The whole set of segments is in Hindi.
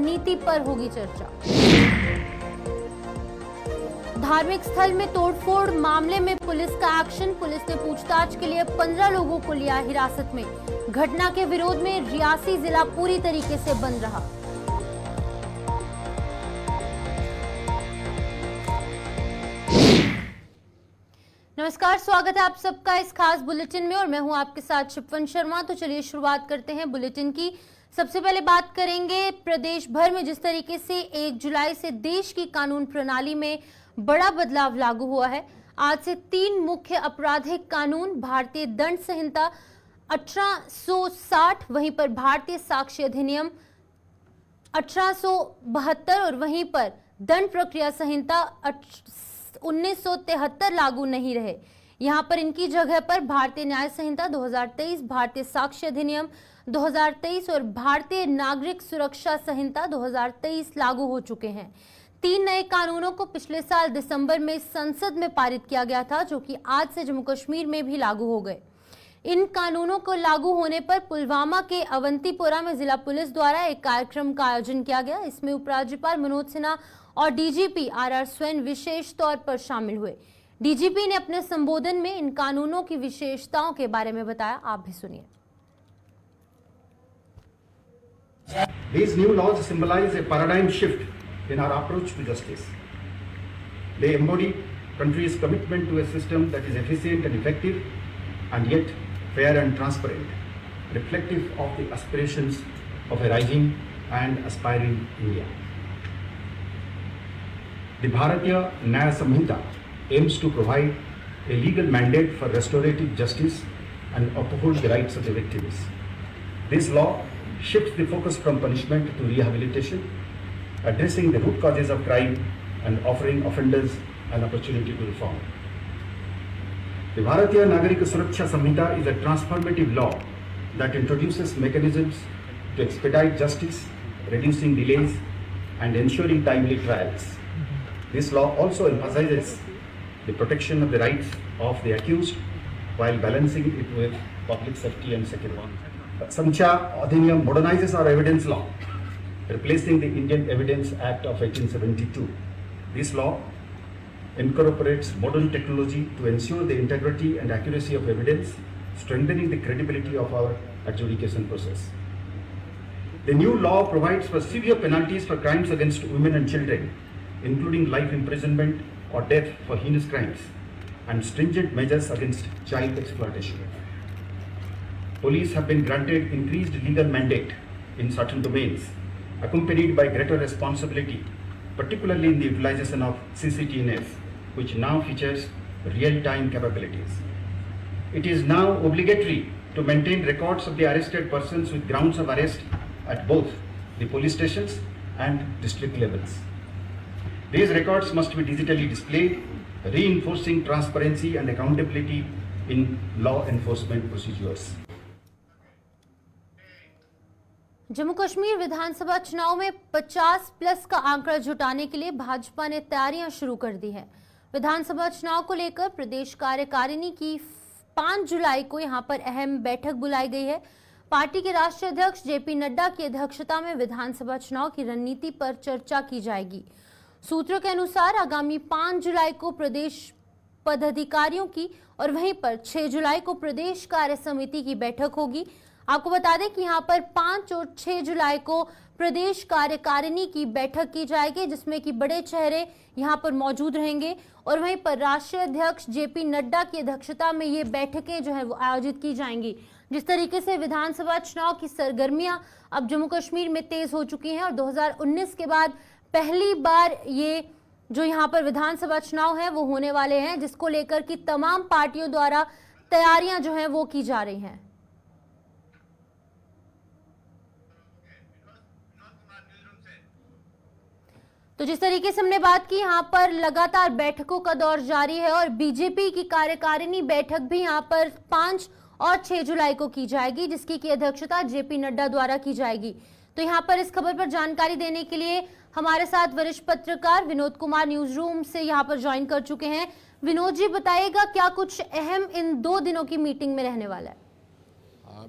रणनीति पर होगी चर्चा। धार्मिक स्थल में तोड़फोड़ मामले में पुलिस का एक्शन। पुलिस ने पूछताछ के लिए 15 लोगों को लिया हिरासत में। घटना के विरोध में रियासी जिला पूरी तरीके से बंद रहा। नमस्कार, स्वागत है आप सबका इस खास बुलेटिन में और मैं हूं आपके साथ शिपवन शर्मा। तो चलिए शुरुआत करते हैं बुलेटिन की। सबसे पहले बात करेंगे प्रदेश भर में जिस तरीके से 1 जुलाई से देश की कानून प्रणाली में बड़ा बदलाव लागू हुआ है। आज से 3 मुख्य आपराधिक कानून, भारतीय दंड संहिता 1860, वहीं पर भारतीय साक्ष्य अधिनियम 1872 और वहीं पर दंड प्रक्रिया संहिता 1973 लागू नहीं रहे। यहां पर इनकी जगह पर भारतीय न्याय संहिता 2023, भारतीय साक्ष्य अधिनियम 2023 और भारतीय नागरिक सुरक्षा संहिता 2023 लागू हो चुके हैं। 3 नए कानूनों को पिछले साल दिसंबर में संसद में पारित किया गया था, जो कि आज से जम्मू कश्मीर में भी लागू हो गए। इन कानूनों को लागू होने पर पुलवामा के अवंतीपोरा में जिला पुलिस द्वारा एक कार्यक्रम का आयोजन किया गया। इसमें उपराज्यपाल मनोज सिन्हा और डीजीपी आर स्वैन विशेष तौर पर शामिल हुए। डीजीपी ने अपने संबोधन में इन कानूनों की विशेषताओं के बारे में बताया, आप भी सुनिए। These new laws symbolize a paradigm shift in our approach to justice. They embody country's commitment to a system that is efficient and effective, and yet fair and transparent, reflective of the aspirations of a rising and aspiring India. The Bharatiya Nyaya Samhita aims to provide a legal mandate for restorative justice and uphold the rights of the victims. This law shifts the focus from punishment to rehabilitation, addressing the root causes of crime and offering offenders an opportunity to reform. The Bharatiya Nagarika Suraksha Samhita is a transformative law that introduces mechanisms to expedite justice, reducing delays and ensuring timely trials. This law also emphasizes the protection of the rights of the accused while balancing it with public safety and security. Saksha Adhiniyam modernizes our evidence law, replacing the Indian Evidence Act of 1872. This law incorporates modern technology to ensure the integrity and accuracy of evidence, strengthening the credibility of our adjudication process. The new law provides for severe penalties for crimes against women and children, including life imprisonment or death for heinous crimes, and stringent measures against child exploitation. Police have been granted increased legal mandate in certain domains, accompanied by greater responsibility, particularly in the utilization of CCTVs, which now features real-time capabilities. It is now obligatory to maintain records of the arrested persons with grounds of arrest at both the police stations and district levels. These records must be digitally displayed, reinforcing transparency and accountability in law enforcement procedures. Jammu Kashmir विधानसभा चुनाव में 50+ का आंकड़ा जुटाने के लिए भाजपा ने तैयारियां शुरू कर दी है। विधानसभा चुनाव को लेकर प्रदेश कार्यकारिणी की 5 जुलाई को यहां पर अहम बैठक बुलाई गई है। पार्टी के राष्ट्रीय अध्यक्ष जेपी नड्डा की अध्यक्षता में विधानसभा चुनाव की रणनीति पर चर्चा की जाएगी। सूत्रों के अनुसार आगामी 5 जुलाई को प्रदेश पदाधिकारियों की और वहीं पर 6 जुलाई को प्रदेश कार्य समिति की बैठक होगी। आपको बता दें कि यहां पर 5 और 6 जुलाई को प्रदेश कार्यकारिणी की बैठक की जाएगी, जिसमें कि बड़े चेहरे यहां पर मौजूद रहेंगे और वहीं पर राष्ट्रीय अध्यक्ष जेपी नड्डा की अध्यक्षता में ये बैठकें जो है वो आयोजित की जाएंगी। जिस तरीके से विधानसभा चुनाव की सरगर्मियां अब जम्मू कश्मीर में तेज हो चुकी हैं और 2019 के बाद पहली बार ये जो यहाँ पर विधानसभा चुनाव है वो होने वाले हैं, जिसको लेकर कि तमाम पार्टियों द्वारा तैयारियां जो हैं वो की जा रही हैं। तो जिस तरीके से हमने बात की, यहाँ पर लगातार बैठकों का दौर जारी है और बीजेपी की कार्यकारिणी बैठक भी यहाँ पर 5 और 6 जुलाई को की जाएगी, जिसकी की अध्यक्षता जेपी नड्डा द्वारा की जाएगी। तो यहाँ पर इस खबर पर जानकारी देने के लिए हमारे साथ वरिष्ठ पत्रकार विनोद कुमार न्यूज रूम से यहाँ पर ज्वाइन कर चुके हैं। विनोद जी, बताइएगा क्या कुछ अहम इन 2 दिनों की मीटिंग में रहने वाला है?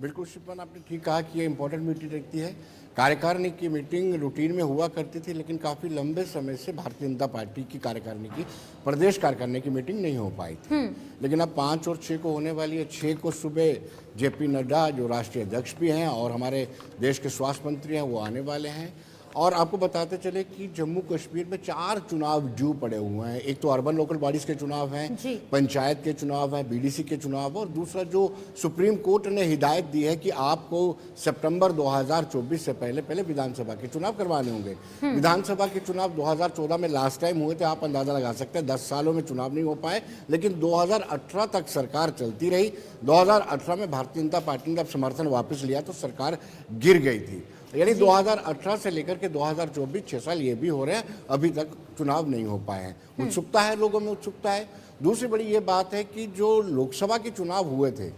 बिल्कुल शिपन, आपने ठीक कहा कि ये इम्पोर्टेंट मीटिंग रहती है। कार्यकारिणी की मीटिंग रूटीन में हुआ करती थी, लेकिन काफ़ी लंबे समय से भारतीय जनता पार्टी की कार्यकारिणी की प्रदेश कार्यकारिणी की मीटिंग नहीं हो पाई थी। लेकिन अब 5 और 6 को होने वाली है। 6 को सुबह जेपी नड्डा जो राष्ट्रीय अध्यक्ष भी हैं और हमारे देश के स्वास्थ्य मंत्री हैं वो आने वाले हैं। और आपको बताते चले कि जम्मू कश्मीर में 4 चुनाव ड्यू पड़े हुए हैं। एक तो अर्बन लोकल बॉडीज के चुनाव हैं, पंचायत के चुनाव हैं, बीडीसी के चुनाव, और दूसरा जो सुप्रीम कोर्ट ने हिदायत दी है कि आपको सितंबर 2024 से पहले विधानसभा के चुनाव करवाने होंगे। विधानसभा के चुनाव 2014 में लास्ट टाइम हुए थे, आप अंदाजा लगा सकते हैं 10 सालों में चुनाव नहीं हो पाए। लेकिन 2018 तक सरकार चलती रही। 2018 में भारतीय जनता पार्टी ने जब समर्थन वापस लिया तो सरकार गिर गई थी। यानी 2018 से लेकर के 2024 6 साल ये भी हो रहे हैं, अभी तक चुनाव नहीं हो पाए हैं। उत्सुकता है, लोगों में उत्सुकता है। दूसरी बड़ी ये बात है कि जो लोकसभा के चुनाव हुए थे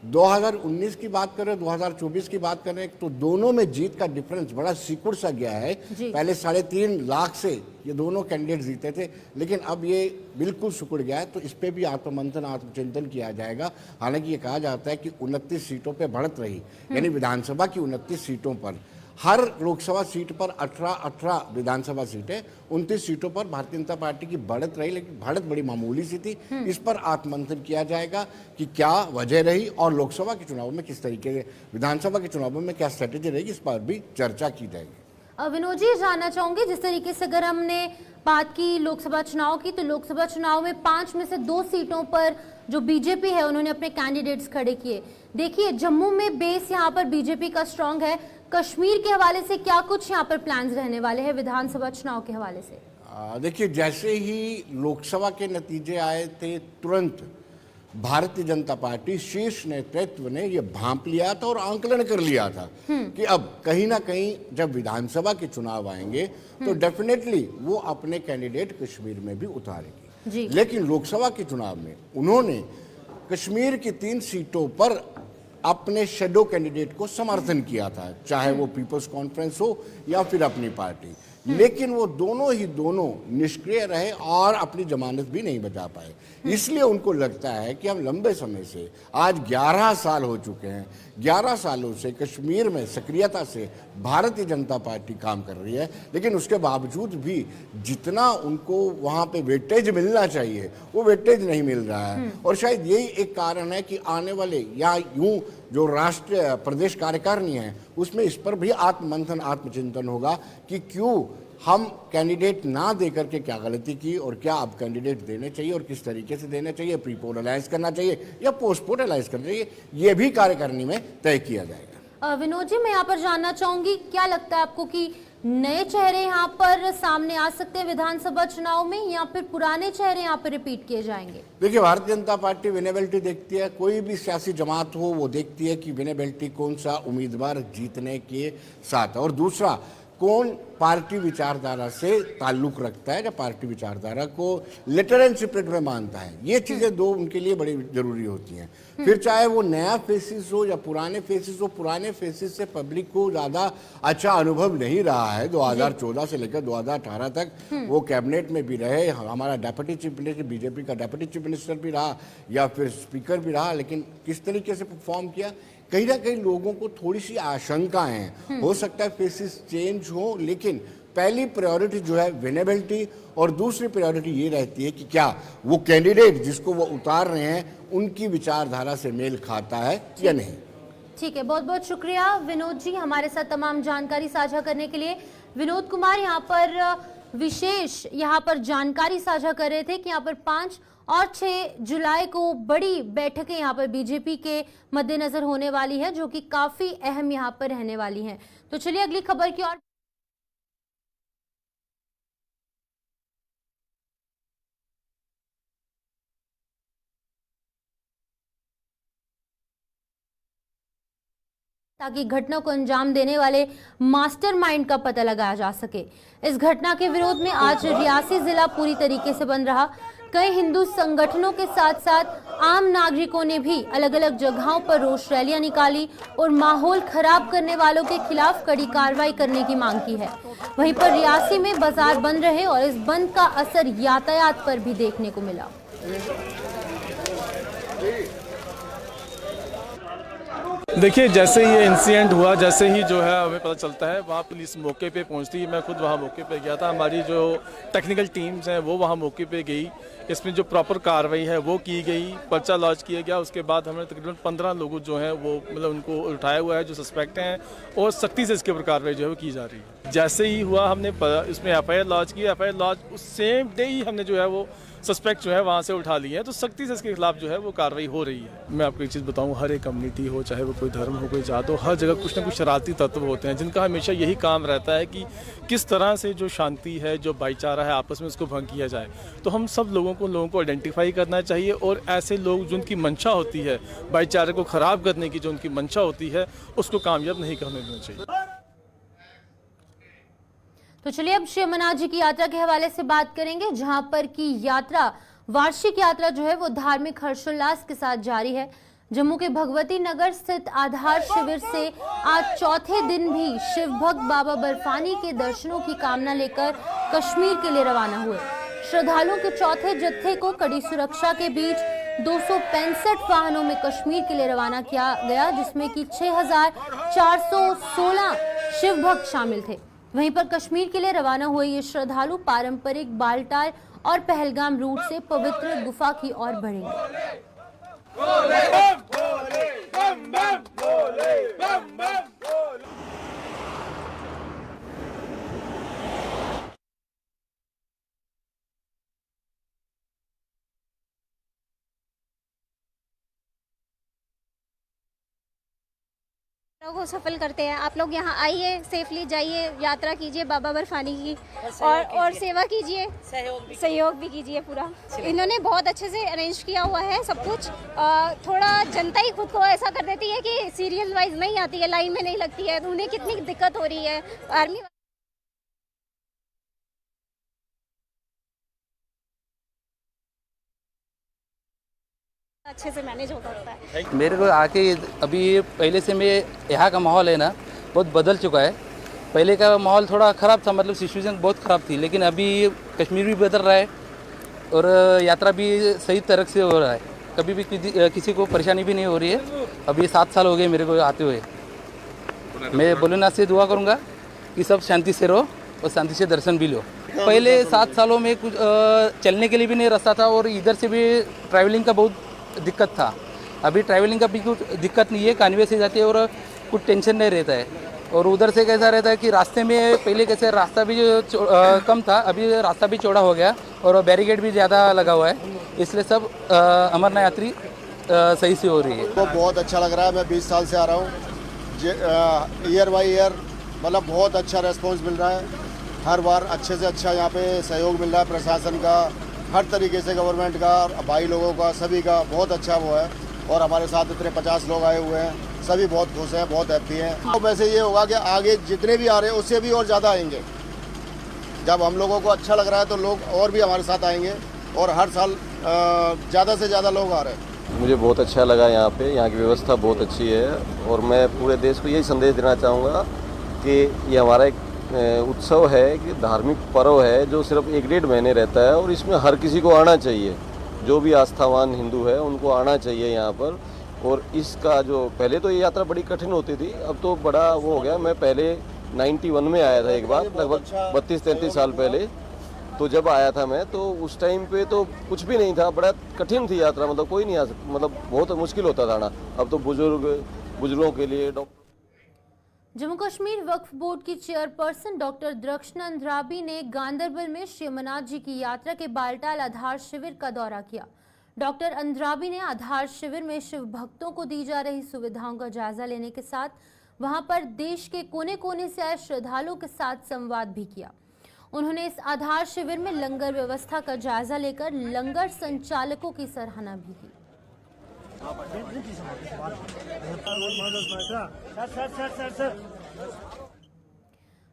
2019 की बात करें, 2024 की बात करें, तो दोनों में जीत का डिफरेंस बड़ा सिकुड़ सा गया है। पहले 3.5 लाख से ये दोनों कैंडिडेट जीते थे, लेकिन अब ये बिल्कुल सिकुड़ गया है। तो इस पे भी आत्ममंथन आत्मचिंतन किया जाएगा। हालांकि ये कहा जाता है कि 29 सीटों पे बढ़त रही, यानी विधानसभा की 29 सीटों पर, हर लोकसभा सीट पर 18 विधानसभा सीटें, 29 सीटों पर भारतीय जनता पार्टी की बढ़त रही, लेकिन बढ़त बड़ी मामूली सी थी। इस पर आत्ममंथन किया जाएगा कि क्या वजह रही और लोकसभा के चुनाव में किस तरीके के, विधानसभा के चुनावों में क्या स्ट्रेटेजी रहेगी, इस पर भी चर्चा की जाएगी। विनोद जी, जानना चाहूंगी, जिस तरीके से अगर हमने बात की लोकसभा चुनाव की, तो लोकसभा चुनाव में 5 में से 2 सीटों पर जो बीजेपी है उन्होंने अपने कैंडिडेट्स खड़े किए। देखिए, जम्मू में बेस यहाँ पर बीजेपी का स्ट्रांग है। कश्मीर के हवाले से क्या कुछ यहाँ पर प्लान्स रहने वाले हैं विधानसभा चुनाव के हवाले से? देखिए, जैसे ही लोकसभा के नतीजे आए थे, तुरंत भारतीय जनता पार्टी शीर्ष नेतृत्व ने ये भांप लिया था और आंकलन कर लिया था कि अब कहीं ना कहीं जब विधानसभा के चुनाव आएंगे तो डेफिनेटली वो अपने कैंडिडेट कश्मीर में भी उतारेगी। लेकिन लोकसभा के चुनाव में उन्होंने कश्मीर की 3 सीटों पर अपने शेडो कैंडिडेट को समर्थन किया था, चाहे वो पीपल्स कॉन्फ्रेंस हो या फिर अपनी पार्टी। लेकिन वो दोनों निष्क्रिय रहे और अपनी जमानत भी नहीं बचा पाए। इसलिए उनको लगता है कि हम लंबे समय से, आज 11 साल हो चुके हैं, 11 सालों से कश्मीर में सक्रियता से भारतीय जनता पार्टी काम कर रही है, लेकिन उसके बावजूद भी जितना उनको वहाँ पे वेटेज मिलना चाहिए वो वेटेज नहीं मिल रहा है। और शायद यही एक कारण है कि आने वाले या यूं जो राष्ट्रीय प्रदेश कार्यकारिणी है उसमें इस पर भी आत्ममंथन आत्मचिंतन होगा कि क्यों हम कैंडिडेट ना दे करके क्या गलती की और क्या अब कैंडिडेट देने चाहिए और किस तरीके से देने चाहिए, प्रीपोल अलायंस करना चाहिए या पोस्टपोल अलायंस करना चाहिए, ये भी कार्यकारिणी में तय किया जाएगा। विनोद जी, मैं यहाँ पर जानना चाहूंगी, क्या लगता है आपको कि नए चेहरे यहाँ पर सामने आ सकते हैं विधानसभा चुनाव में, या फिर पुराने चेहरे यहाँ पर रिपीट किए जाएंगे? देखिए, भारतीय जनता पार्टी विनेबिलिटी देखती है, कोई भी सियासी जमात हो वो देखती है कि विनेबिलिटी कौन सा उम्मीदवार जीतने के साथ, और दूसरा कौन पार्टी विचारधारा से ताल्लुक रखता है या पार्टी विचारधारा को लेटर एंड स्पिरिट में मानता है। ये चीज़ें दो उनके लिए बड़ी जरूरी होती हैं। फिर चाहे वो नया फेसिस हो या पुराने फेसिस हो, पुराने फेसिस से पब्लिक को ज़्यादा अच्छा अनुभव नहीं रहा है। 2014 से लेकर 2018 तक वो कैबिनेट में भी रहे, हमारा डेप्यूटी चीफ मिनिस्टर, बीजेपी का डेप्यूटी चीफ मिनिस्टर भी रहा या फिर स्पीकर भी रहा, लेकिन किस तरीके से परफॉर्म किया, कहीं ना कहीं लोगों को थोड़ी सी आशंका है। हो सकता है फेसिस चेंज हो, लेकिन पहली प्रायोरिटी जो है विनेबिलिटी और दूसरी प्रायोरिटी ये रहती है कि क्या वो कैंडिडेट जिसको वो उतार रहे हैं उनकी विचारधारा से मेल खाता है या नहीं। ठीक है, बहुत बहुत शुक्रिया विनोद जी हमारे साथ तमाम जानकारी साझा करने के लिए। विनोद कुमार यहाँ पर विशेष जानकारी साझा कर रहे थे कि यहाँ पर 5 और 6 जुलाई को बड़ी बैठकें यहाँ पर बीजेपी के मद्देनजर होने वाली है, जो कि काफी अहम यहाँ पर रहने वाली हैं। तो चलिए अगली खबर की ओर। ताकि घटना को अंजाम देने वाले मास्टरमाइंड का पता लगाया जा सके। इस घटना के विरोध में आज रियासी जिला पूरी तरीके से बंद रहा। कई हिंदू संगठनों के साथ साथ आम नागरिकों ने भी अलग अलग जगहों पर रोष रैलियां निकाली और माहौल खराब करने वालों के खिलाफ कड़ी कार्रवाई करने की मांग की है। वहीं पर रियासी में बाजार बंद रहे और इस बंद का असर यातायात पर भी देखने को मिला। देखिए, जैसे ही ये इंसिडेंट हुआ, जैसे ही जो है हमें पता चलता है, वहाँ पुलिस मौके पे पहुँचती है। मैं खुद वहाँ मौके पे गया था, हमारी जो टेक्निकल टीम्स हैं वो वहाँ मौके पे गई। इसमें जो प्रॉपर कार्रवाई है वो की गई, पर्चा लॉन्च किया गया। उसके बाद हमने तकरीबन 15 लोगों जो हैं वो मतलब उनको उठाया हुआ है जो सस्पेक्ट हैं, और सख्ती से इसके ऊपर कार्रवाई जो है वो की जा रही है। जैसे ही हुआ हमने इसमें FIR लॉन्च की। FIR लॉन्च उस सेम डे ही हमने जो है वो सस्पेक्ट जो है वहाँ से उठा लिए हैं, तो सख्ती से इसके खिलाफ जो है वो कार्रवाई हो रही है। मैं आपको एक चीज़ बताऊँ, हर एक कम्युनिटी हो, चाहे वो कोई धर्म हो, कोई जात हो, हर जगह कुछ ना कुछ शरारती तत्व होते हैं जिनका हमेशा यही काम रहता है कि किस तरह से जो शांति है, जो भाईचारा है आपस में, उसको भंग किया जाए। तो हम सब लोगों को आइडेंटिफाई करना चाहिए, और ऐसे लोग जो उनकी मंशा होती है भाईचारे को ख़राब करने की, जो उनकी मंशा होती है, उसको कामयाब नहीं करने देना चाहिए। तो चलिए अब श्री अमरनाथ जी की यात्रा के हवाले से बात करेंगे, जहां पर की यात्रा, वार्षिक यात्रा जो है वो धार्मिक हर्षोल्लास के साथ जारी है। जम्मू के भगवती नगर स्थित आधार शिविर से आज चौथे दिन भी शिव भक्त बाबा बर्फानी के दर्शनों की कामना लेकर कश्मीर के लिए रवाना हुए। श्रद्धालुओं के चौथे जत्थे को कड़ी सुरक्षा के बीच 265 वाहनों में कश्मीर के लिए रवाना किया गया, जिसमें कि 6416 शिव भक्त शामिल थे। वहीं पर कश्मीर के लिए रवाना हुए ये श्रद्धालु पारंपरिक बालटाल और पहलगाम रूट से पवित्र गुफा की ओर बढ़ेंगे। को सफल करते हैं। आप लोग यहाँ आइए, सेफली जाइए, यात्रा कीजिए बाबा बर्फानी की, और सेवा कीजिए, सहयोग भी कीजिए पूरा। इन्होंने बहुत अच्छे से अरेंज किया हुआ है सब कुछ। थोड़ा जनता ही खुद को ऐसा कर देती है कि सीरियल वाइज नहीं आती है, लाइन में नहीं लगती है, तो उन्हें कितनी दिक्कत हो रही है। आर्मी अच्छे से मैनेज हो सकता है। मेरे को आके अभी पहले से मैं यहाँ का माहौल है ना बहुत बदल चुका है। पहले का माहौल थोड़ा ख़राब था, मतलब सिचुएशन बहुत ख़राब थी, लेकिन अभी कश्मीर भी बदल रहा है और यात्रा भी सही तरह से हो रहा है। कभी भी किसी को परेशानी भी नहीं हो रही है। अभी 7 साल हो गए मेरे को आते हुए। मैं भोलेनाथ से दुआ करूँगा कि सब शांति से रहो और शांति से दर्शन भी लो। पहले 7 सालों में कुछ चलने के लिए भी नहीं रास्ता था, और इधर से भी ट्रैवलिंग का बहुत दिक्कत था। अभी ट्रैवलिंग का भी कुछ दिक्कत नहीं है, कानवे से जाते हैं और कुछ टेंशन नहीं रहता है। और उधर से कैसा रहता है कि रास्ते में पहले कैसे रास्ता भी कम था, अभी रास्ता भी चौड़ा हो गया और बैरिकेड भी ज़्यादा लगा हुआ है, इसलिए सब अमरनाथ यात्री सही से हो रही है। वो बहुत अच्छा लग रहा है। मैं 20 साल से आ रहा हूँ। ईयर बाई ईयर मतलब बहुत अच्छा रेस्पॉन्स मिल रहा है। हर बार अच्छे से अच्छा यहाँ पे सहयोग मिल रहा है, प्रशासन का, हर तरीके से, गवर्नमेंट का, भाई लोगों का, सभी का बहुत अच्छा वो है। और हमारे साथ इतने 50 लोग आए हुए हैं, सभी बहुत खुश हैं, बहुत हैप्पी हैं। तो वैसे ये होगा कि आगे जितने भी आ रहे हैं उससे भी और ज़्यादा आएंगे। जब हम लोगों को अच्छा लग रहा है तो लोग और भी हमारे साथ आएंगे, और हर साल ज़्यादा से ज़्यादा लोग आ रहे हैं। मुझे बहुत अच्छा लगा यहाँ पे, यहाँ की व्यवस्था बहुत अच्छी है। और मैं पूरे देश को यही संदेश देना चाहूँगा कि ये हमारा एक उत्सव है, कि धार्मिक पर्व है जो सिर्फ 1-1.5 महीने रहता है, और इसमें हर किसी को आना चाहिए। जो भी आस्थावान हिंदू है उनको आना चाहिए यहाँ पर। और इसका जो पहले तो ये यात्रा बड़ी कठिन होती थी, अब तो बड़ा वो हो गया। मैं पहले 91 में आया था एक बार, लगभग 32-33 साल पहले। तो जब आया था मैं, तो उस टाइम पे तो कुछ भी नहीं था, बड़ा कठिन थी यात्रा, मतलब कोई नहीं आ सकता, मतलब बहुत मुश्किल होता था आना। अब तो बुजुर्गों के लिए जम्मू कश्मीर वक्फ बोर्ड की चेयरपर्सन डॉक्टर दृक्षण अंद्राबी ने गांदरबल में श्री अमरनाथ जी की यात्रा के बालटाल आधार शिविर का दौरा किया। डॉक्टर अंद्राबी ने आधार शिविर में शिव भक्तों को दी जा रही सुविधाओं का जायजा लेने के साथ वहां पर देश के कोने कोने से आए श्रद्धालुओं के साथ संवाद भी किया। उन्होंने इस आधार शिविर में लंगर व्यवस्था का जायजा लेकर लंगर संचालकों की सराहना भी की।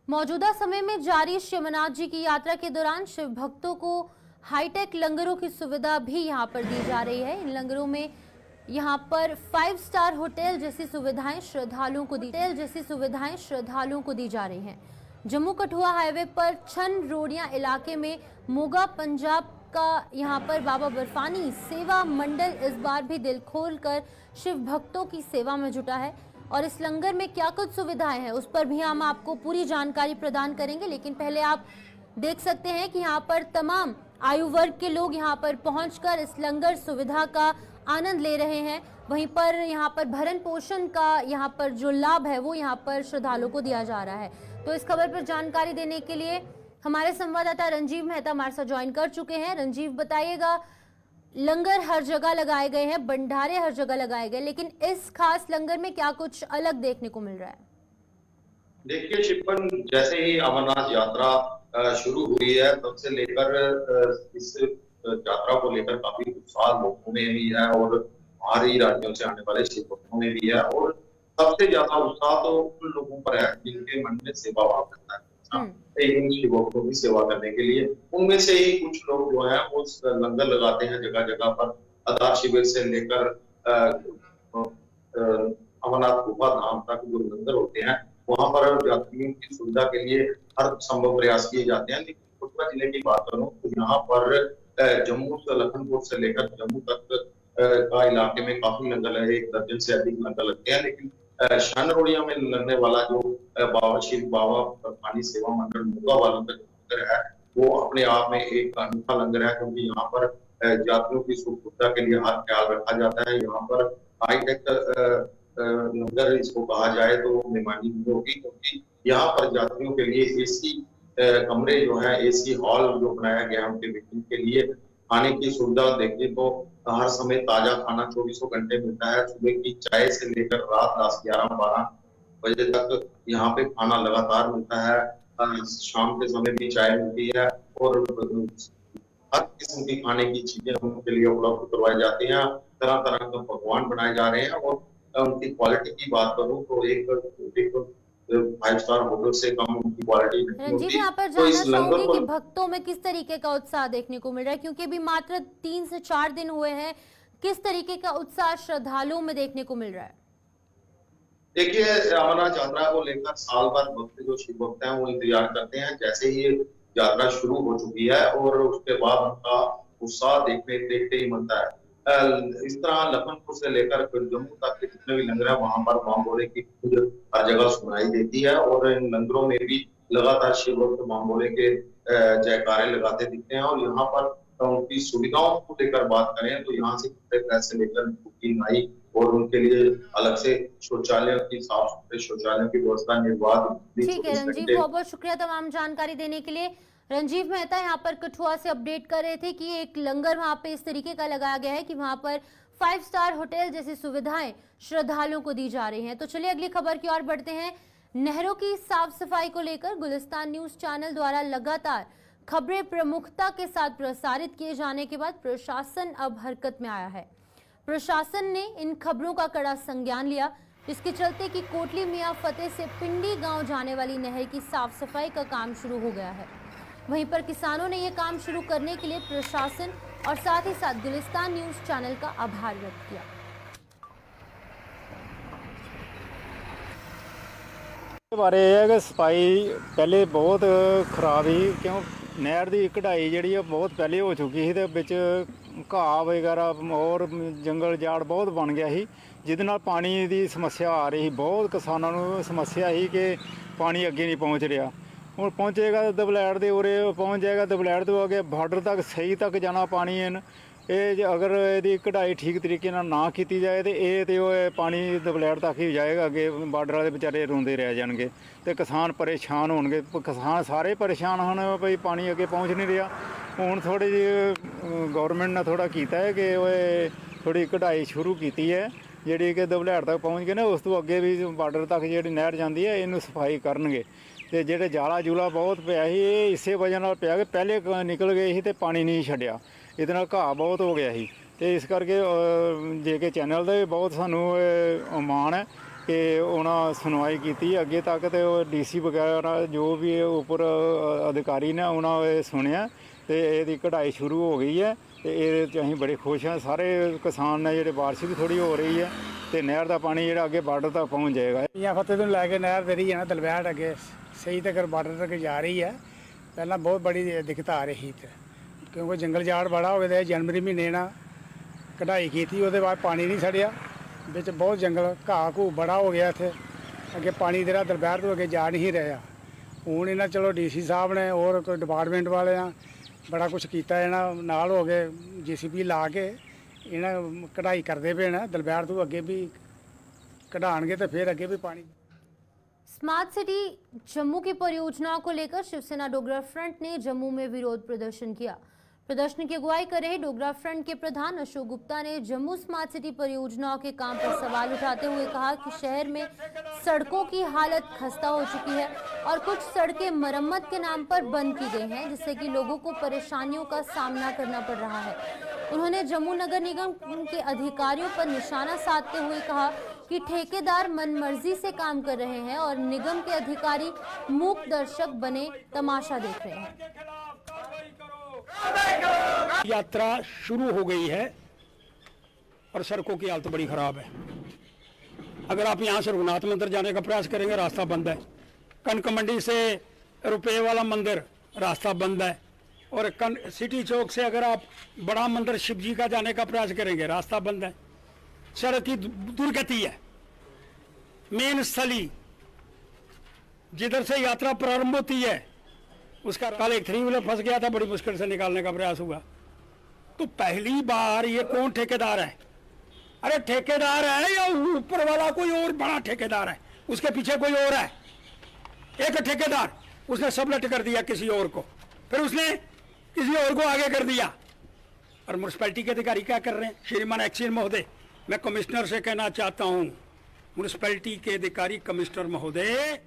मौजूदा समय में जारी श्री अमरनाथ जी की यात्रा के दौरान शिव भक्तों को हाईटेक लंगरों की सुविधा भी यहां पर दी जा रही है। इन लंगरों में यहां पर 5 स्टार होटल जैसी सुविधाएं श्रद्धालुओं को दी जा रही हैं। जम्मू कठुआ हाईवे पर छन रोडिया इलाके में मोगा पंजाब का यहां पर बाबा बर्फानी सेवा मंडल इस बार भी दिल खोलकर शिव भक्तों की सेवा में जुटा है। और इस लंगर में क्या कुछ सुविधाएं हैं उस पर भी हम आपको पूरी जानकारी प्रदान करेंगे। लेकिन पहले आप देख सकते हैं कि यहाँ पर तमाम आयु वर्ग के लोग यहाँ पर पहुंचकर इस लंगर सुविधा का आनंद ले रहे हैं। वहीं पर यहाँ पर भरण पोषण का यहाँ पर जो लाभ है वो यहाँ पर श्रद्धालुओं को दिया जा रहा है। तो इस खबर पर जानकारी देने के लिए हमारे संवाददाता रंजीव मेहता हमारे साथ ज्वाइन कर चुके हैं। रंजीव, बताइएगा, लंगर हर जगह लगाए गए हैं, भंडारे हर जगह लगाए गए, लेकिन इस खास लंगर में क्या कुछ अलग देखने को मिल रहा है? देखिए शिपन, जैसे ही अमरनाथ यात्रा शुरू हुई है तब से लेकर इस यात्रा को लेकर काफी उत्साह लोगों में भी है और बाहरी राज्यों से आने वाले शिव भक्तों में भी है। और सबसे ज्यादा उत्साह तो उन लोगों पर है जिनके मन में सेवा भाव रहता है इन शिव भक्तों की सेवा करने के लिए। उनमें से ही कुछ लोग जो है वो लंगर लगाते हैं जगह जगह पर। आधार शिविर से लेकर अमरनाथ गुफा धाम तक जो लंगर होते हैं वहां पर यात्रियों की सुविधा के लिए हर संभव प्रयास किए जाते हैं। लेकिन कठुआ जिले की बात करूं तो यहाँ पर जम्मू से लखनपुर से लेकर जम्मू तक का इलाके में काफी लंगर है, 1 दर्जन से अधिक लंगर लगते हैं। लेकिन शानरोड़िया में लगने वाला जो बाबा शिव बाबा बर्फानी सेवा मंडल मोगा वालों का लंगर है वो अपने आप में एक अनूठा लंगर है, क्योंकि यहाँ पर यात्रियों की सुविधा के लिए हर ख्याल रखा जाता है। यहाँ पर हाईटेक लंगर इसको कहा जाए तो बेमानी नहीं होगी, क्योंकि यहाँ पर यात्रियों के लिए एसी कमरे जो है, एसी हॉल जो बनाया गया है उनके व्यक्ति के लिए। खाने की सुविधा देखिए तो हर समय ताजा खाना 24 घंटे मिलता है। सुबह की चाय से लेकर रात 10, 11, 12 बजे तक यहाँ पे खाना लगातार मिलता है। शाम के समय भी चाय मिलती है और हर किस्म की खाने की चीजें उनके लिए उपलब्ध करवाई जाती हैं। तरह तरह के पकवान बनाए जा रहे हैं और उनकी क्वालिटी की बात करूं तो एक 5 स्टार होटल से कम उनकी क्वालिटी नहीं होती। रंजीत, यहाँ पर जानना चाहूंगी कि भक्तों में किस तरीके का उत्साह देखने को मिल रहा है, क्योंकि अभी मात्र 3 से 4 दिन हुए हैं। किस तरीके का उत्साह श्रद्धालुओं में देखने को मिल रहा है? देखिए, अमरनाथ यात्रा को लेकर साल भर भक्त जो शिव भक्त हैं वो इंतजार करते हैं। जैसे ही यात्रा शुरू हो चुकी है और उसके बाद उनका उत्साह देखते ही मिलता है। इस तरह लखनपुर से लेकर फिर जम्मू तक के जितने भी लंगर है वहां पर मां भोले की हर जगह सुनाई देती है और इन लंगरों में भी लगातार शिव भक्त मां भोले के जयकारे लगाते दिखते हैं। और यहाँ पर उनकी सुविधाओं को लेकर बात करें तो यहाँ से लेकर बुकिंग आई और उनके लिए अलग से शौचालयों की, साफ सुथरे शौचालयों की व्यवस्था निर्बाध। ठीक है रंजीव, बहुत बहुत शुक्रिया तमाम जानकारी देने के लिए। रंजीव मेहता यहाँ पर कठुआ से अपडेट कर रहे थे कि एक लंगर वहां पे इस तरीके का लगाया गया है कि वहां पर 5 स्टार होटल जैसी सुविधाएं श्रद्धालुओं को दी जा रही हैं। तो चलिए अगली खबर की ओर बढ़ते हैं। नहरों की साफ सफाई को लेकर गुलिस्तान न्यूज चैनल द्वारा लगातार खबरें प्रमुखता के साथ प्रसारित किए जाने के बाद प्रशासन अब हरकत में आया है। प्रशासन ने इन खबरों का कड़ा संज्ञान लिया, जिसके चलते कि कोटली मियां फतेह से पिंडी गांव जाने वाली नहर की साफ सफाई का काम शुरू हो गया है। वहीं पर किसानों ने यह काम शुरू करने के लिए प्रशासन और साथ ही साथ गुलिस्तान न्यूज चैनल का आभार व्यक्त किया। बारे है कि सफाई पहले बहुत खराब ही, क्यों नहर की कढ़ाई जी बहुत पहले हो चुकी थी, विच घाह वगैरह और जंगल जाड़ बहुत बन गया ही, जिहदे नाल पानी की समस्या आ रही। बहुत किसानों को समस्या ही कि पानी अगे नहीं पहुँच रहा। ਹੁਣ ਪਹੁੰਚੇਗਾ ਦਬਲੈੜ ਦੇ ਉਰੇ ਪਹੁੰਚ ਜਾਏਗਾ, ਦਬਲੈੜ ਤੋਂ ਅੱਗੇ ਬਾਰਡਰ ਤੱਕ ਸਹੀ ਤੱਕ ਜਾਣਾ ਪਾਣੀ ਹਨ। ਇਹ ਅਗਰ ਇਹਦੀ ਕਢਾਈ ਠੀਕ ਤਰੀਕੇ ਨਾਲ ਨਾ ਕੀਤੀ ਜਾਏ ਤੇ ਉਹ ਪਾਣੀ ਦਬਲੈੜ ਤੱਕ ਹੀ ਜਾਏਗਾ, ਅੱਗੇ ਬਾਰਡਰ ਵਾਲੇ ਵਿਚਾਰੇ ਰੋਂਦੇ ਰਹਿ ਜਾਣਗੇ ਤੇ ਕਿਸਾਨ ਪਰੇਸ਼ਾਨ ਹੋਣਗੇ। ਕਿਸਾਨ ਸਾਰੇ ਪਰੇਸ਼ਾਨ ਹਨ ਭਈ ਪਾਣੀ ਅੱਗੇ ਪਹੁੰਚ ਨਹੀਂ ਰਿਹਾ। ਹੁਣ ਥੋੜ੍ਹੀ ਜਿਹੀ ਗੌਰਮੈਂਟ ਨੇ ਥੋੜ੍ਹਾ ਕੀਤਾ ਹੈ ਕਿ ਉਹ ਥੋੜ੍ਹੀ ਕਢਾਈ ਸ਼ੁਰੂ ਕੀਤੀ ਹੈ ਜਿਹੜੀ ਕਿ ਦਬਲੈੜ ਤੱਕ ਪਹੁੰਚ ਕੇ ਨਾ ਉਸ ਤੋਂ ਅੱਗੇ ਵੀ ਬਾਰਡਰ ਤੱਕ ਜਿਹੜੀ ਨਹਿਰ ਜਾਂਦੀ ਹੈ ਇਹਨੂੰ ਸਫਾਈ ਕਰਨਗੇ। ਤੇ ਜਿਹੜੇ ਜਾਲਾ ਜੂਲਾ ਬਹੁਤ ਪਿਆ ਸੀ ਇਹ ਇਸੇ ਵਜ੍ਹਾ ਨਾਲ ਪਿਆ ਕਿ ਪਹਿਲੇ ਨਿਕਲ ਗਏ ਸੀ ਤੇ ਪਾਣੀ ਨਹੀਂ ਛੱਡਿਆ, ਇਹਦੇ ਨਾਲ ਘਾਹ ਬਹੁਤ ਹੋ ਗਿਆ ਸੀ। ਤੇ ਇਸ ਕਰਕੇ ਜੇ ਕਿ ਚੈਨਲ ਦਾ ਬਹੁਤ ਸਾਨੂੰ ਮਾਣ ਹੈ ਕਿ ਉਹਨਾਂ ਸੁਣਵਾਈ ਕੀਤੀ ਅੱਗੇ ਤੱਕ, ਤੇ ਉਹ ਡੀਸੀ ਵਗੈਰਾ ਜੋ ਵੀ ਉੱਪਰ ਅਧਿਕਾਰੀ ਨੇ ਉਹਨਾਂ ਨੇ ਸੁਣਿਆ ਤੇ ਇਹਦੀ ਕਢਾਈ ਸ਼ੁਰੂ ਹੋ ਗਈ ਹੈ। ਤੇ ਇਹਦੇ 'ਚ ਅਸੀਂ ਬੜੇ ਖੁਸ਼ ਹਾਂ। ਸਾਰੇ ਕਿਸਾਨ ਨੇ ਜਿਹੜੇ ਬਾਰਿਸ਼ ਵੀ ਥੋੜ੍ਹੀ ਹੋ ਰਹੀ ਹੈ ਤੇ ਨਹਿਰ ਦਾ ਪਾਣੀ ਜਿਹੜਾ ਅੱਗੇ ਬਾਰਡਰ ਤੱਕ ਪਹੁੰਚ ਜਾਏਗਾ। ਮਿਆਂ ਫਤਿਹ ਤੋਂ ਲੈ ਕੇ ਨਹਿਰ ਜਿਹੜੀ ਹੈ ਨਾ ਦਲਵੈੜ ਅੱਗੇ सही तक बार्डर तक जा रही है। पहला बहुत बड़ी दिक्कत आ रही थी क्योंकि जंगल जाड़ बड़ा हो गया। जनवरी महीने ना कढ़ाई की थी, उसके बाद पानी नहीं छड़िया ਵਿੱਚ ਬਹੁਤ ਜੰਗਲ ਘਾਹ ਘੂ ਬੜਾ ਹੋ ਗਿਆ ਇੱਥੇ ਅੱਗੇ ਪਾਣੀ ਜਿਹੜਾ ਦਲਬੈਰ ਤੋਂ ਅੱਗੇ ਜਾ ਨਹੀਂ ਰਿਹਾ ਹੁਣ ਇਹਨਾਂ ਚਲੋ ਡੀਸੀ ਸਾਹਿਬ ਨੇ ਹੋਰ ਕੋਈ ਡਿਪਾਰਟਮੈਂਟ ਵਾਲੇ ਆ ਬੜਾ ਕੁਝ ਕੀਤਾ ਇਹਨਾਂ ਨਾਲ ਹੋ ਗਏ ਜੀਸੀਬੀ ਲਾ ਕੇ ਇਹਨਾਂ ਕਢਾਈ ਕਰਦੇ ਪਏ ਨੇ ਦਲਬੈਰ ਤੋਂ ਅੱਗੇ ਵੀ कढ़ाएंगे तो फिर आगे भी पानी। स्मार्ट सिटी जम्मू की परियोजनाओं को लेकर शिवसेना डोगरा फ्रंट ने जम्मू में विरोध प्रदर्शन किया। प्रदर्शन की अगुवाई कर रहे डोगरा फ्रंट के प्रधान अशोक गुप्ता ने जम्मू स्मार्ट सिटी परियोजनाओं के काम पर सवाल उठाते हुए कहा कि शहर में सड़कों की हालत खस्ता हो चुकी है और कुछ सड़कें मरम्मत के नाम पर बंद की गई हैं, जिससे कि लोगों को परेशानियों का सामना करना पड़ रहा है। उन्होंने जम्मू नगर निगम के अधिकारियों पर निशाना साधते हुए कहा कि ठेकेदार मनमर्जी से काम कर रहे हैं और निगम के अधिकारी मूक दर्शक बने तमाशा देख रहे हैं। यात्रा शुरू हो गई है और सड़कों की हालत बड़ी खराब है। अगर आप यहाँ से रघुनाथ मंदिर जाने का प्रयास करेंगे रास्ता बंद है, कनक मंडी से रुपये वाला मंदिर रास्ता बंद है, और सिटी चौक से अगर आप बड़ा मंदिर शिव जी का जाने का प्रयास करेंगे रास्ता बंद है। सड़क की दुर्गति है। मेन स्थली जिधर से यात्रा प्रारंभ होती है उसका कल एक 3 व्हीलर फंस गया था, बड़ी मुश्किल से निकालने का प्रयास हुआ। तो पहली बार ये कौन ठेकेदार है? अरे ठेकेदार है या ऊपर वाला कोई और बड़ा ठेकेदार है, उसके पीछे कोई और है। एक ठेकेदार उसने सबलेट कर दिया किसी और को, फिर उसने किसी और को आगे कर दिया। और म्यूनसिपैलिटी के अधिकारी क्या कर रहे हैं? श्रीमान एक्सीन महोदय, मैं कमिश्नर से कहना चाहता हूं, म्यूनसिपैलिटी के अधिकारी कमिश्नर महोदय।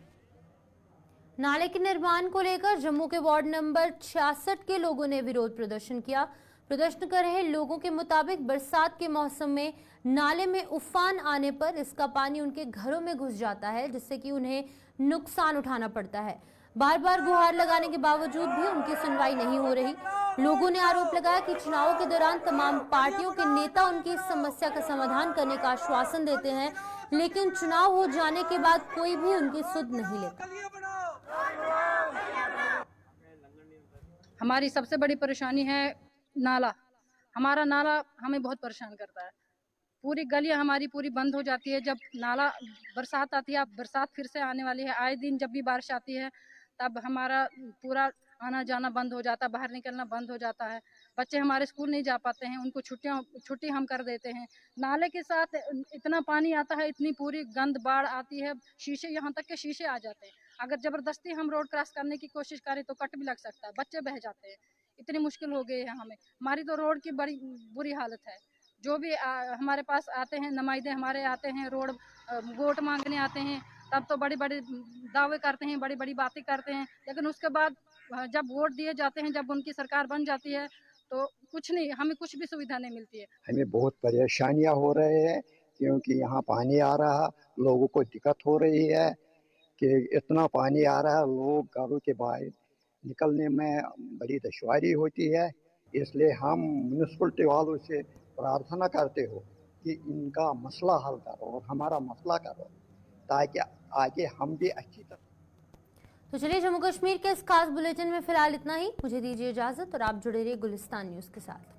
नाले के निर्माण को लेकर जम्मू के वार्ड नंबर 66 के लोगों ने विरोध प्रदर्शन किया। प्रदर्शन कर रहे लोगों के मुताबिक बरसात के मौसम में नाले में उफान आने पर इसका पानी उनके घरों में घुस जाता है, जिससे कि उन्हें नुकसान उठाना पड़ता है। बार बार गुहार लगाने के बावजूद भी उनकी सुनवाई नहीं हो रही। लोगों ने आरोप लगाया कि चुनावों के दौरान तमाम पार्टियों के नेता उनकी इस समस्या का समाधान करने का आश्वासन देते हैं, लेकिन चुनाव हो जाने के बाद कोई भी उनकी सुध नहीं लेता। हमारी सबसे बड़ी परेशानी है नाला। हमारा नाला हमें बहुत परेशान करता है। पूरी गलियां हमारी पूरी बंद हो जाती है जब नाला बरसात आती है। अब बरसात फिर से आने वाली है, आए दिन जब भी बारिश आती है तब हमारा पूरा आना जाना बंद हो जाता है, बाहर निकलना बंद हो जाता है। बच्चे हमारे स्कूल नहीं जा पाते हैं, उनको छुट्टी हम कर देते हैं। नाले के साथ इतना पानी आता है, इतनी पूरी गंद बाढ़ आती है, शीशे यहाँ तक के शीशे आ जाते हैं। अगर जबरदस्ती हम रोड क्रॉस करने की कोशिश करें तो कट भी लग सकता है, बच्चे बह जाते हैं। इतनी मुश्किल हो गई है हमें। हमारी तो रोड की बड़ी बुरी हालत है। जो भी हमारे पास आते हैं नुमाइंदे हमारे आते हैं, रोड वोट मांगने आते हैं, तब तो बड़ी बड़ी दावे करते हैं, बड़ी बड़ी बातें करते हैं, लेकिन उसके बाद जब वोट दिए जाते हैं, जब उनकी सरकार बन जाती है तो कुछ नहीं, हमें कुछ भी सुविधा नहीं मिलती है। हमें बहुत परेशानियां हो रहे हैं क्योंकि यहाँ पानी आ रहा, लोगों को दिक्कत हो रही है कि इतना पानी आ रहा है, लोग घरों के बाहर निकलने में बड़ी दुश्वारी होती है। इसलिए हम म्यूनसिपलिटी वालों से प्रार्थना करते हो कि इनका मसला हल करो और हमारा मसला करो, ताकि आगे हम भी अच्छी तरह। तो चलिए, जम्मू कश्मीर के इस खास बुलेटिन में फिलहाल इतना ही। मुझे दीजिए इजाजत और आप जुड़े रहिए गुलिस्तान न्यूज के साथ।